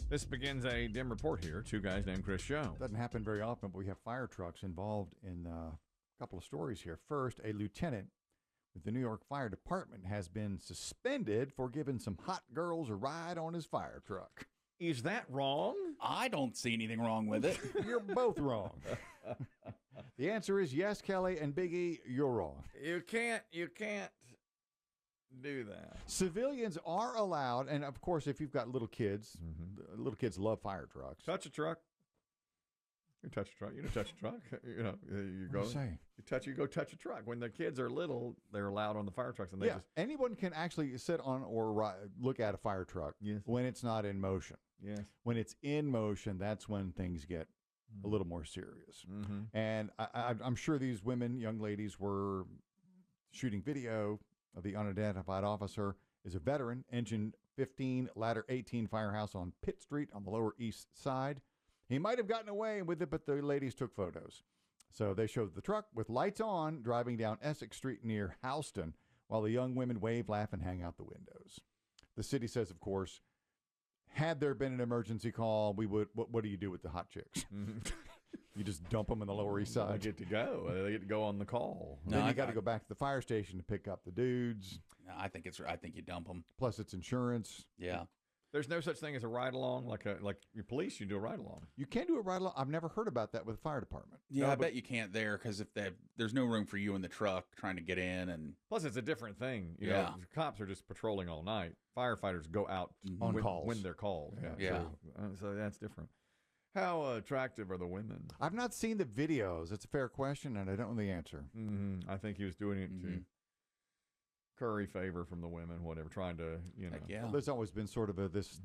This begins a Demm report here. Two guys named Chris Show. Doesn't happen very often, but we have fire trucks involved in a couple of stories here. First, a lieutenant with the New York Fire Department has been suspended for giving some hot girls a ride on his fire truck. Is that wrong? I don't see anything wrong with it. You're both wrong. The answer is yes, Kelly and Biggie, you're wrong. You can't do that. Civilians are allowed, and of course, if you've got little kids, little kids love fire trucks. Touch a truck. You touch a truck. You don't touch a truck. You know, you go. You go touch a truck. When the kids are little, they're allowed on the fire trucks, and they just anyone can actually sit on or look at a fire truck when it's not in motion. Yes. When it's in motion, that's when things get a little more serious. And I'm sure these women, young ladies, were shooting video of the unidentified officer. Is a veteran, engine 15, ladder 18 firehouse on Pitt Street on the Lower East Side. He might have gotten away with it, but the ladies took photos. So they showed the truck with lights on driving down Essex Street near Houston while the young women wave, laugh, and hang out the windows. The city says, of course, had there been an emergency call, we would. What do you do with the hot chicks? You just dump them in the Lower East Side. They get to go. They get to go on the call. No, then you got to go back to the fire station to pick up the dudes. No, I think you dump them. Plus, it's insurance. Yeah. There's no such thing as a ride along, like your police. You do a ride along. You can do a ride along. I've never heard about that with the fire department. Yeah, I bet you can't there because if there's no room for you in the truck trying to get in, and plus it's a different thing. You know, cops are just patrolling all night. Firefighters go out on calls when they're called. Yeah. So that's different. How attractive are the women? I've not seen the videos. It's a fair question, and I don't know the answer. I think he was doing it to curry favor from the women, whatever, trying to, Well, there's always been sort of this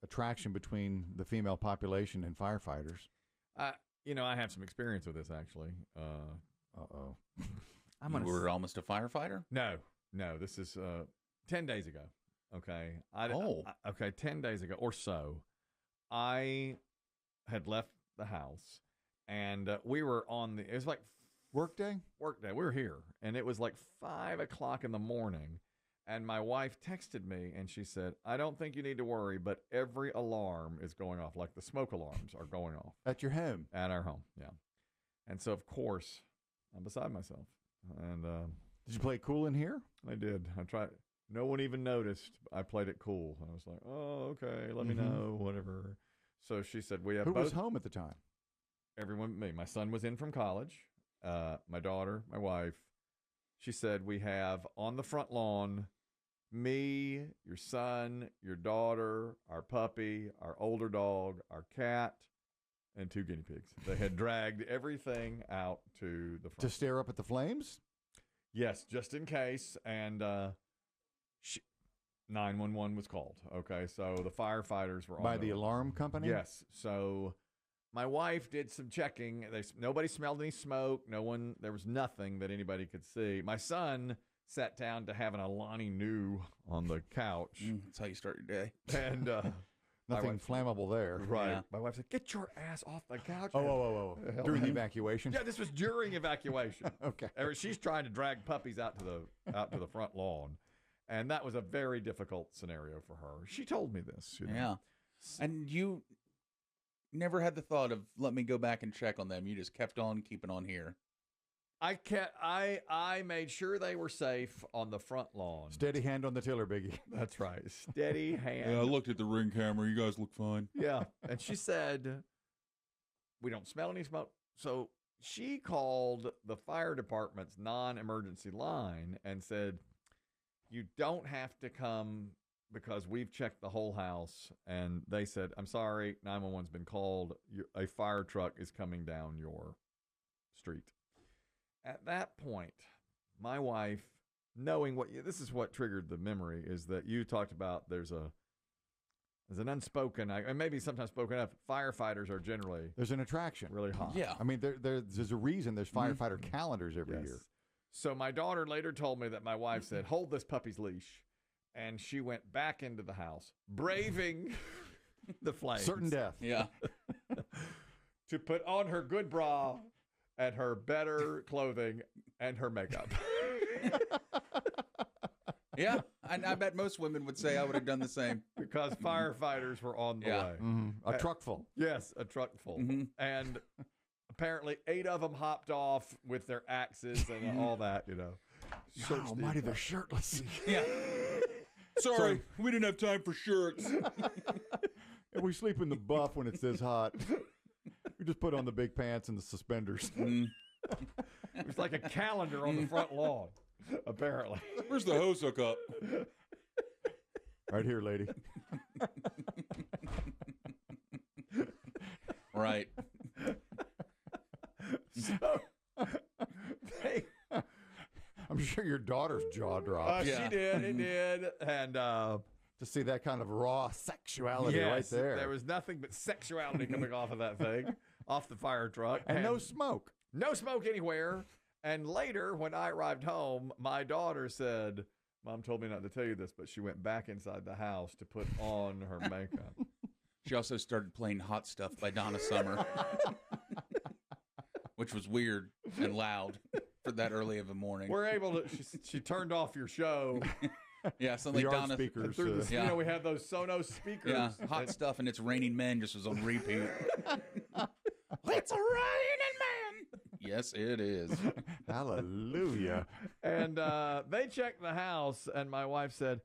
attraction between the female population and firefighters. I have some experience with this, actually. Uh-oh. You were almost a firefighter? No. This is 10 days ago. Okay. 10 days ago or so, I had left the house, and we were it was like work day. We were here, and it was like 5 o'clock in the morning, and my wife texted me, and she said, "I don't think you need to worry, but every alarm is going off, like the smoke alarms are going off at your home." At our home, yeah. And so, of course, I'm beside myself. And did you play it cool in here? I did. I tried. No one even noticed. I played it cool. I was like, "Oh, okay. Let me know, whatever." So she said, "We have Who was home at the time?" Everyone but me. My son was in from college. My daughter, my wife. She said, "We have on the front lawn me, your son, your daughter, our puppy, our older dog, our cat, and 2 guinea pigs." They had dragged everything out to the front. To stare up at the flames? Yes, just in case. And 911 was called. Okay, so the firefighters were on by the alarm company? Yes. So my wife did some checking. Nobody smelled any smoke. There was nothing that anybody could see. My son sat down to have an Alani Nu on the couch. That's how you start your day. And nothing flammable there. Right. Yeah. My wife said, "Get your ass off the couch." Oh. During the evacuation? Yeah, this was during evacuation. Okay. She's trying to drag puppies out to the front lawn. And that was a very difficult scenario for her. She told me this. Yeah. And you never had the thought of, let me go back and check on them. You just kept on keeping on here. I made sure they were safe on the front lawn. Steady hand on the tiller, Biggie. That's right. Steady hand. Yeah, I looked at the ring camera. You guys look fine. Yeah. And she said, "We don't smell any smoke." So she called the fire department's non-emergency line and said, "You don't have to come because we've checked the whole house." And they said, "I'm sorry, 911's been called. A fire truck is coming down your street." At that point, my wife, knowing this is what triggered the memory, is that you talked about there's an unspoken, and maybe sometimes spoken up, firefighters are generally... There's an attraction. Really hot. Yeah. I mean, there's a reason there's firefighter calendars every year. So my daughter later told me that my wife said, "Hold this puppy's leash." And she went back into the house, braving the flames. Certain death. Yeah. To put on her good bra and her better clothing and her makeup. Yeah. I bet most women would say I would have done the same. because firefighters were on the way. A truck full. Yes, a truck full. And apparently 8 of them hopped off with their axes and all that, God almighty, they're shirtless. Yeah. Sorry, we didn't have time for shirts. And we sleep in the buff when it's this hot. We just put on the big pants and the suspenders. It was like a calendar on the front lawn, apparently. Where's the hose hookup? Right here, lady. Right. So, I'm sure your daughter's jaw dropped. she did. It did. And to see that kind of raw sexuality right there. There was nothing but sexuality coming off of that thing, off the fire truck. And no smoke. No smoke anywhere. And later, when I arrived home, my daughter said, Mom told me not to tell you this, but she went back inside the house to put on her makeup. She also started playing Hot Stuff by Donna Summer, which was weird and loud for that early of a morning. We're able to, she turned off your show. Yeah, something like Donna. Speakers. Through the, we have those Sonos speakers. Yeah, Hot Stuff and It's Raining Men just was on repeat. It's a raining man. Yes, it is. Hallelujah. And they checked the house, and my wife said,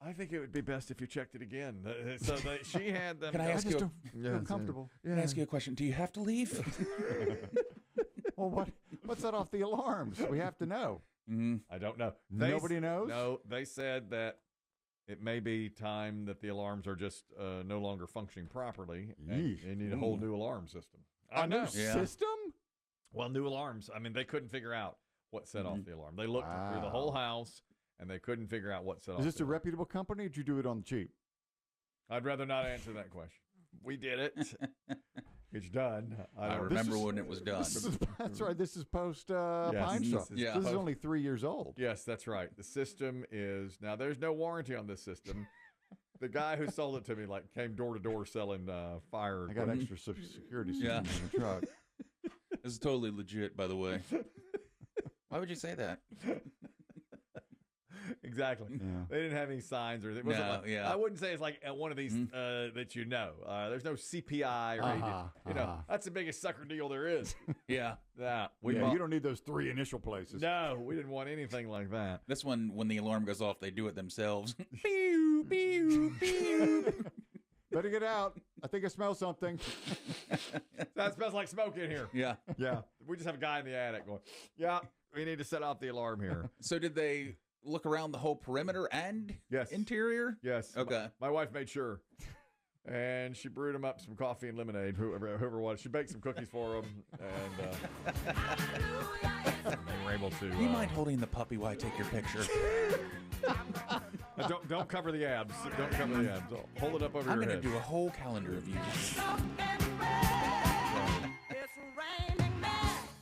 I think it would be best if you checked it again. So she had them. Can I ask I just you? don't feel comfortable. Can I ask you a question? Do you have to leave? Well, what's that off the alarms? We have to know. I don't know. Nobody knows? No, they said that it may be time that the alarms are just no longer functioning properly. And they need a whole new alarm system. I know. System? Well, new alarms. I mean, they couldn't figure out what set off the alarm. They looked through the whole house, and they couldn't figure out what set off. Is this a reputable company, or did you do it on the cheap? I'd rather not answer that question. We did it. It's done. I remember when it was done. That's right. This is post Pine Straw. Yeah. This is only 3 years old. Yes, that's right. The system is now. There's no warranty on this system. The guy who sold it to me came door to door selling fire. I got extra security system in the truck. This is totally legit, by the way. Why would you say that? Exactly. Yeah. They didn't have any signs or anything. I wouldn't say it's like one of these that you know. There's no CPI or anything. That's the biggest sucker deal there is. Yeah. You don't need those 3 initial places. No, we didn't want anything like that. This one, when the alarm goes off, they do it themselves. Pew, pew, pew. Better get out. I think I smell something. That smells like smoke in here. Yeah. Yeah. We just have a guy in the attic going, yeah, we need to set off the alarm here. So did they look around the whole perimeter and interior? Yes. Okay. My wife made sure. And she brewed them up some coffee and lemonade, whoever was. She baked some cookies for them. And they were able to. Do you mind holding the puppy while I take your picture? Don't cover the abs. Don't cover the abs. Hold it up over your head. I'm going to do a whole calendar of you.